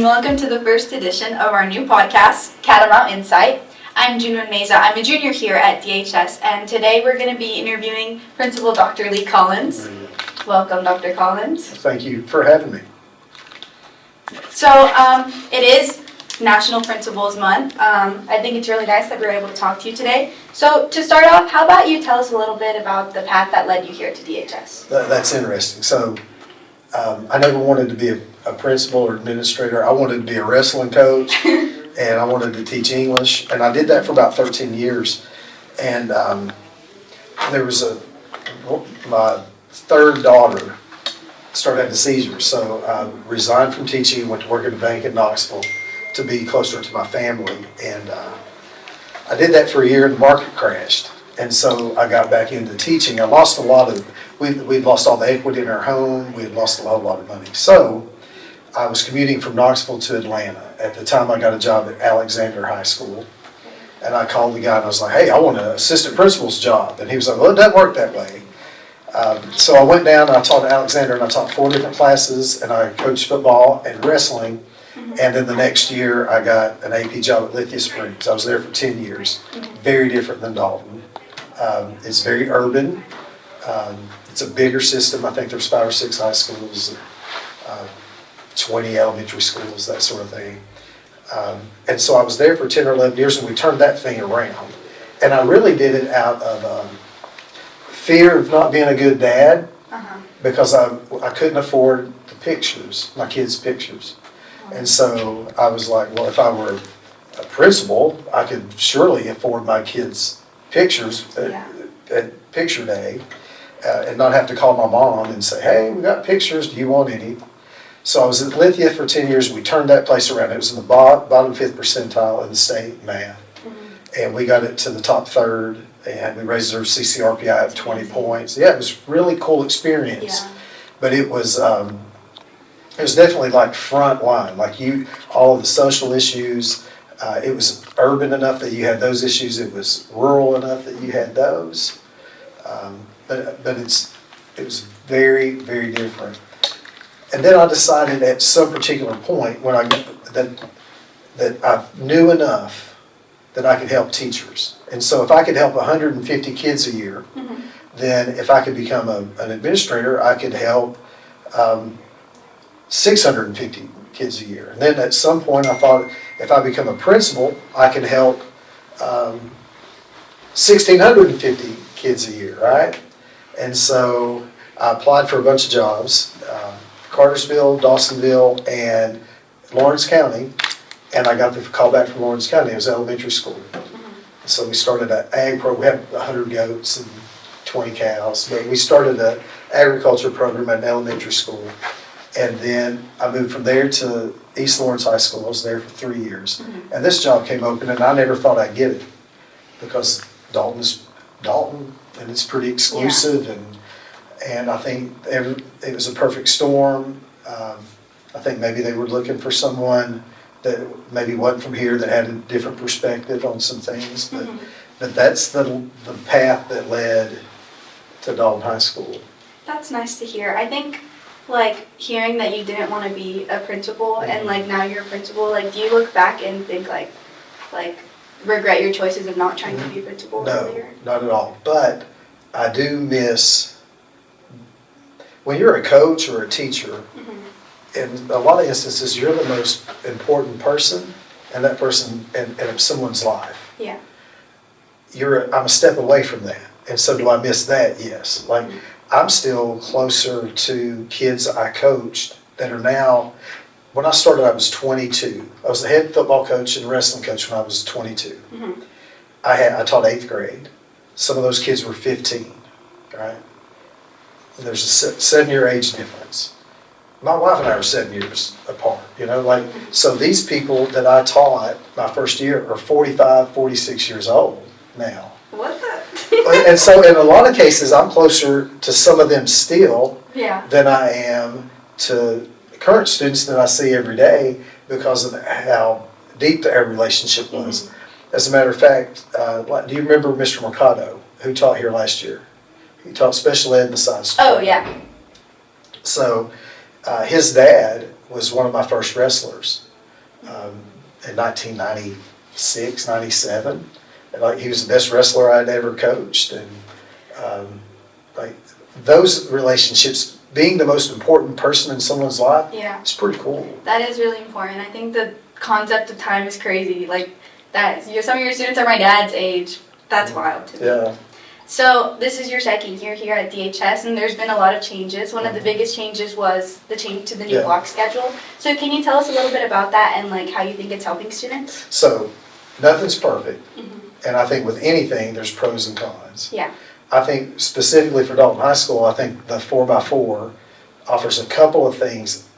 and welcome to the first edition of our new podcast, Catamount InSight. I'm Junwin Meza. I'm a junior here at DHS, and today we're going to be interviewing Principal Dr. Lee Collins. Welcome, Dr. Collins. Thank you for having me. So, it is National Principals Month. I think it's really nice that we're able to talk to you today. So, to start off, how about you tell us a little bit about the path that led you here to DHS? That's interesting. So, I never wanted to be a principal or administrator. I wanted to be a wrestling coach, and I wanted to teach English, and I did that for about 13 years. And there was my third daughter started having seizures, so I resigned from teaching, went to work at a bank in Knoxville to be closer to my family, and I did that for a year, and the market crashed, and so I got back into teaching. I lost a lot of, we'd lost all the equity in our home, we had lost a lot of money. So I was commuting from Knoxville to Atlanta. At the time I got a job at Alexander High School, and I called the guy and I was like, hey, I want an assistant principal's job, and he was like, well, it doesn't work that way. So I went down and I taught at Alexander, and I taught 4 different classes, and I coached football and wrestling. And then the next year I got an AP job at Lithia Springs. I was there for 10 years. Very different than Dalton. It's very urban. It's a bigger system. I think there's 5 or 6 high schools, 20 elementary schools, that sort of thing. And so I was there for 10 or 11 years, and we turned that thing around. And I really did it out of fear of not being a good dad, because I couldn't afford the pictures, my kids' pictures. And so I was like, well, if I were a principal, I could surely afford my kids' pictures at picture day, and not have to call my mom and say, hey, we got pictures, do you want any? So I was at Lithia for 10 years. We turned that place around. It was in the bottom 5th percentile in the state math. And we got it to the top 3rd, and we raised our CCRPI up 20 points. Yeah, it was a really cool experience. But it was definitely like front line, like all of the social issues. It was urban enough that you had those issues. It was rural enough that you had those. But it was very, very different. And then I decided at some particular point when that I knew enough that I could help teachers. And so if I could help 150 kids a year, then if I could become an administrator, I could help 650 kids a year. And then at some point I thought, if I become a principal, I can help 1,650 kids a year, right? And so I applied for a bunch of jobs, Cartersville, Dawsonville, and Lawrence County, and I got the call back from Lawrence County. It was elementary school. So we started an ag program. We had 100 goats and 20 cows, but we started an agriculture program at an elementary school. And then I moved from there to East Lawrence High School. I was there for 3 years. And this job came open, and I never thought I'd get it, because Dalton's Dalton, and it's pretty exclusive, and I think it was a perfect storm. I think maybe they were looking for someone that maybe wasn't from here, that had a different perspective on some things, but that's the path that led to Dalton High School. That's nice to hear. I think, like, hearing that you didn't want to be a principal and like now you're a principal, like, do you look back and think like regret your choices of not trying to be a principal earlier? No, not at all. But I do miss, when you're a coach or a teacher, in a lot of instances, you're the most important person, and that person in someone's life. Yeah. I'm a step away from that. And so do I miss that? Yes. Like, I'm still closer to kids I coached that are now, when I started I was 22. I was the head football coach and wrestling coach when I was 22. I taught 8th grade. Some of those kids were 15, right? And there's a 7-year age difference. My wife and I are 7 years apart, so these people that I taught my first year are 45, 46 years old now. What the? And so in a lot of cases, I'm closer to some of them still than I am to current students that I see every day, because of how deep our relationship was. As a matter of fact, do you remember Mr. Mercado, who taught here last year? He taught special ed besides school. Oh, yeah. So his dad was one of my first wrestlers. in 1996, 97. And like, he was the best wrestler I'd ever coached. And like those relationships, being the most important person in someone's life, Yeah. it's pretty cool. That is really important. I think the concept of time is crazy. Like that, some of your students are my dad's age. That's wild to me. Yeah. So this is your second year here at DHS, and there's been a lot of changes. One of the biggest changes was the change to the new Yeah. block schedule. So can you tell us a little bit about that and like how you think it's helping students? So nothing's perfect. And I think with anything, there's pros and cons. Yeah. I think specifically for Dalton High School, I think the 4x4 offers a couple of things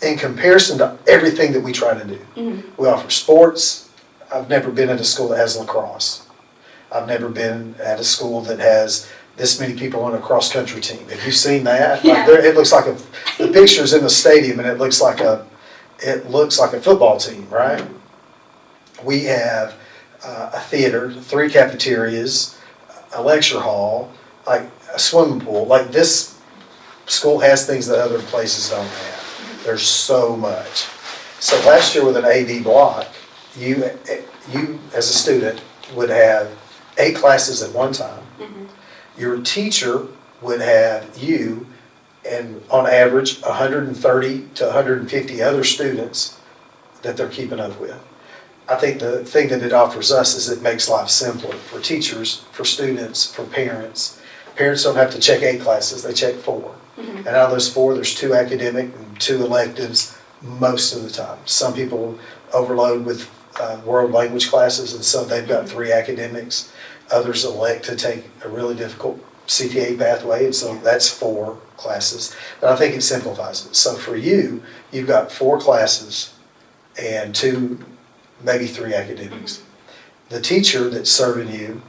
in comparison to everything that we try to do. We offer sports. I've never been at a school that has lacrosse. I've never been at a school that has this many people on a cross-country team. Have you seen that? Yeah. Like it looks like the picture's in the stadium, and it looks like a football team, right? We have a theater, 3 cafeterias, a lecture hall, like a swimming pool. Like this school has things that other places don't have. There's so much. So last year with an AD block, you as a student would have 8 classes at one time. Your teacher would have you and on average 130 to 150 other students that they're keeping up with. I think the thing that it offers us is it makes life simpler for teachers, for students, for parents. Parents don't have to check 8 classes, they check 4. And out of those 4, there's 2 academic and 2 electives most of the time. Some people overload with world language classes, and so they've got 3 academics. Others elect to take a really difficult CTA pathway, and so that's 4 classes. But I think it simplifies it. So for you, you've got 4 classes and 2, maybe 3 academics. The teacher that's serving you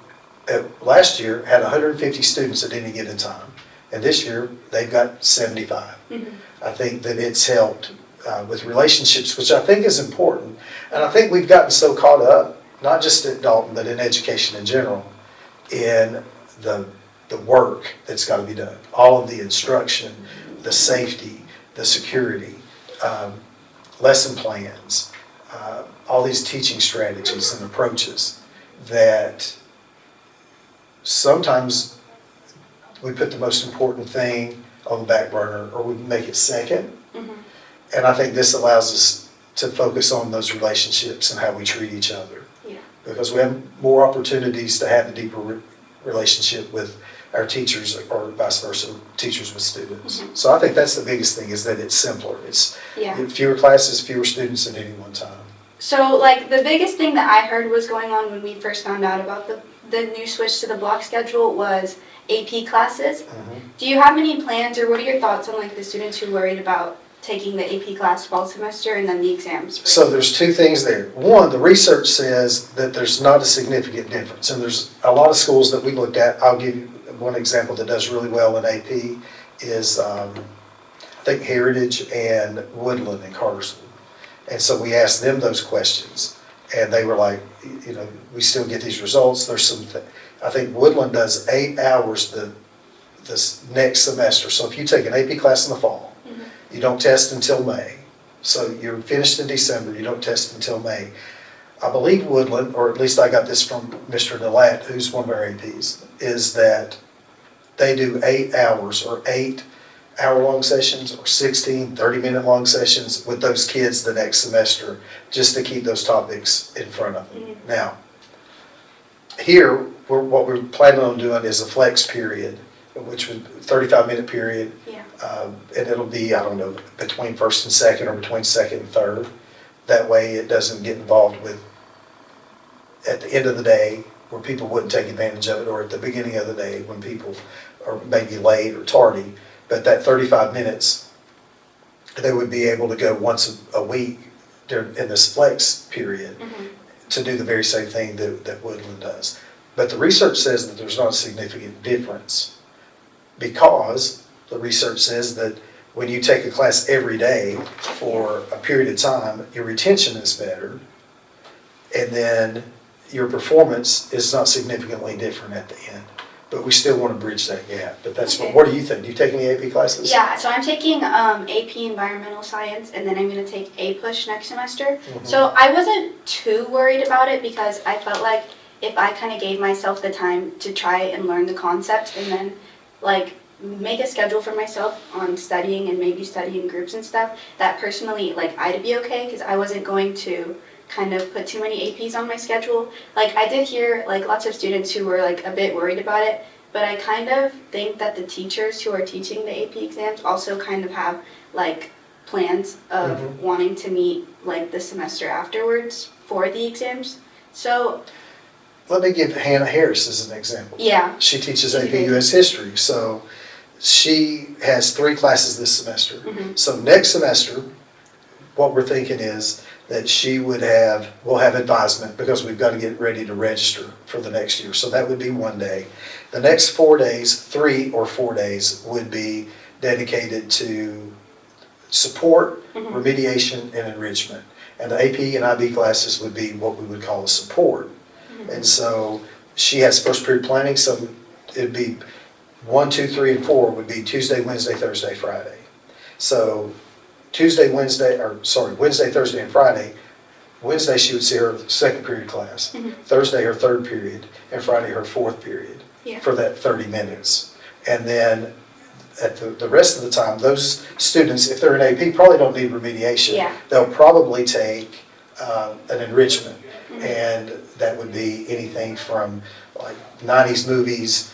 last year had 150 students at any given time, and this year they've got 75. I think that it's helped with relationships, which I think is important. And I think we've gotten so caught up, not just at Dalton, but in education in general, in the work that's got to be done. All of the instruction, the safety, the security, lesson plans, all these teaching strategies and approaches that sometimes we put the most important thing on the back burner, or we make it second. And I think this allows us to focus on those relationships and how we treat each other. Yeah. Because we have more opportunities to have a deeper relationship with our teachers, or vice versa, teachers with students. So I think that's the biggest thing, is that it's simpler. It's fewer classes, fewer students at any one time. So like the biggest thing that I heard was going on when we first found out about the new switch to the block schedule was AP classes. Do you have any plans, or what are your thoughts on like the students who are worried about taking the AP class fall semester and then the exams? So there's 2 things there. One, the research says that there's not a significant difference, and there's a lot of schools that we looked at. I'll give you one example that does really well in AP is I think Heritage and Woodland in Cartersville. And so we asked them those questions, and they were like, you know, we still get these results. There's some, I think Woodland does 8 hours this next semester. So if you take an AP class in the fall, you don't test until May. So you're finished in December, you don't test until May. I believe Woodland, or at least I got this from Mr. Delat, who's one of our APs, is that they do 8 hours, or 8 hour-long sessions, or 16 30-minute long sessions with those kids the next semester, just to keep those topics in front of them. Now, here, what we're planning on doing is a flex period, which was a 35-minute period. And it'll be, I don't know, between first and second, or between second and third. That way it doesn't get involved with, at the end of the day, where people wouldn't take advantage of it, or at the beginning of the day when people are maybe late or tardy. But that 35 minutes, they would be able to go once a week in this flex period to do the very same thing that Woodland does. But the research says that there's not a significant difference, because the research says that when you take a class every day for a period of time, your retention is better, and then your performance is not significantly different at the end. but we still want to bridge that gap. But that's Okay. what do you think? Do you take any AP classes? Yeah, so I'm taking AP Environmental Science, and then I'm going to take A-Push next semester. Mhm. So I wasn't too worried about it because I felt like if I kind of gave myself the time to try and learn the concepts and then like make a schedule for myself on studying and maybe study in groups and stuff, that personally like I'd be okay because I wasn't going to kind of put too many APs on my schedule. Like I did hear like lots of students who were like a bit worried about it, but I kind of think that the teachers who are teaching the AP exams also kind of have like plans of Mhm. wanting to meet like the semester afterwards for the exams. So Let me give Hannah Harris as an example. yeah, She teaches She's AP great. US History, so she has 3 classes this semester. Mhm. So next semester, what we're thinking is that we'll have advisement because we've got to get ready to register for the next year. So that would be one day. The next 4 days, 3 or 4 days would be dedicated to support, Mhm. remediation, and enrichment. And the AP and IB classes would be what we would call a support. And so she has first period planning, so it'd be 1, 2, 3, and 4 would be Tuesday, Wednesday, Thursday, Friday. So Wednesday, Thursday, and Friday. Wednesday she would see her second period class. Mhm. Thursday her third period, and Friday her fourth period Yeah. for that 30 minutes. And then at the rest of the time, those students, if they're in AP, probably don't need remediation. Yeah. They'll probably take an enrichment. Mhm. And that would be anything from like 90s movies,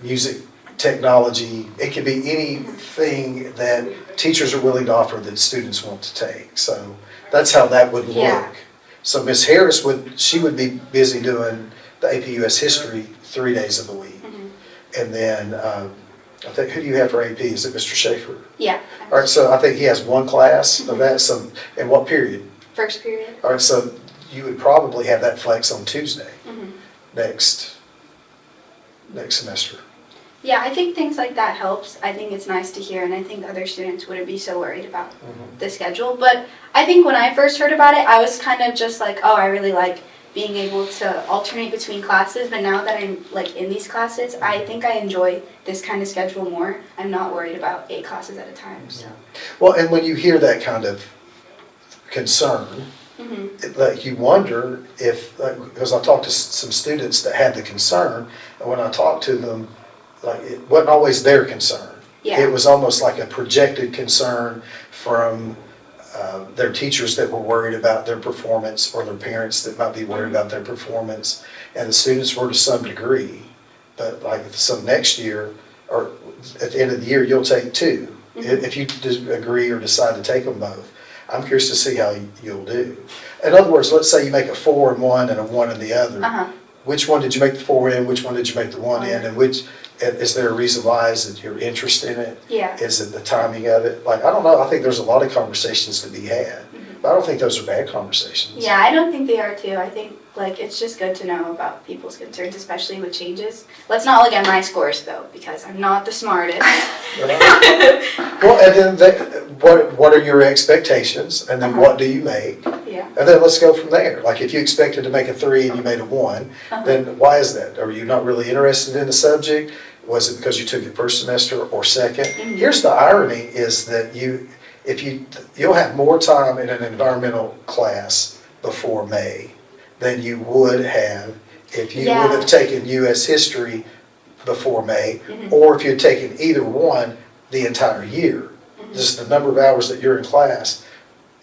music, technology. It could be anything that teachers are willing to offer that students want to take. So that's how that would look. Yeah. So Miss Harris she would be busy doing the AP US History 3 days of the week. Mhm. And then I think, who do you have for AP? Is it Mr. Schaefer? Yeah. All right, so I think he has 1 class of that. So in what period? First period. All right, so you would probably have that flex on Tuesday Mhm. next semester. Yeah, I think things like that helps. I think it's nice to hear, and I think other students wouldn't be so worried about the schedule. But I think when I first heard about it, I was kind of just like, oh, I really like being able to alternate between classes. But now that I'm like in these classes, I think I enjoy this kind of schedule more. I'm not worried about 8 classes at a time. So. Well, and when you hear that kind of concern, Mhm. like you wonder if, because I talked to some students that had the concern, and when I talked to them, like it wasn't always their concern. Yeah. It was almost like a projected concern from their teachers that were worried about their performance, or their parents that might be worried about their performance, and the students were to some degree. But like, so next year, or at the end of the year, you'll take 2. Mhm. If you agree or decide to take them both. I'm curious to see how you'll do. In other words, let's say you make a 4 in one and a 1 in the other. Uh-huh. Which one did you make the 4 in? Which one did you make the 1 in? And is there a reason why? Is it your interest in it? Yeah. Is it the timing of it? Like, I don't know. I think there's a lot of conversations to be had. But I don't think those are bad conversations. Yeah, I don't think they are too. I think like it's just good to know about people's concerns, especially with changes. Let's not look at my scores though, because I'm not the smartest. Well, and then what are your expectations? And then what do you make? Yeah. And then let's go from there. Like, if you expected to make a 3 and you made a 1, Uh-huh. then why is that? Are you not really interested in the subject? Was it because you took it first semester or second? Mhm. Here's the irony is that you'll have more time in an environmental class before May than you would have if you Yeah. would have taken US history before May, Mhm. or if you'd taken either one the entire year. Just the number of hours that you're in class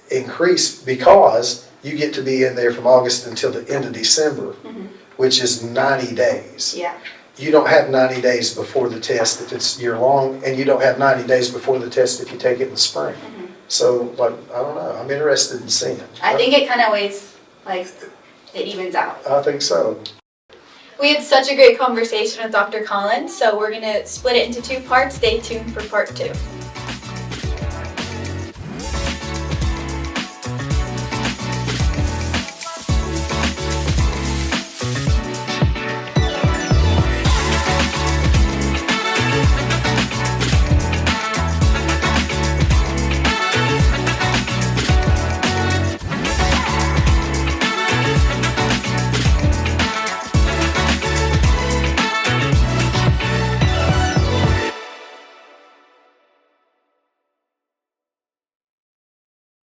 increase because you get to be in there from August until the end of December, Mhm. which is 90 days. Yeah. You don't have 90 days before the test if it's year-long, and you don't have 90 days before the test if you take it in the spring. Mhm. So, like, I don't know, I'm interested in seeing. I think it kind of weighs, like, it evens out. I think so. We had such a great conversation with Dr. Collins, so we're going to split it into 2 parts. Stay tuned for part 2.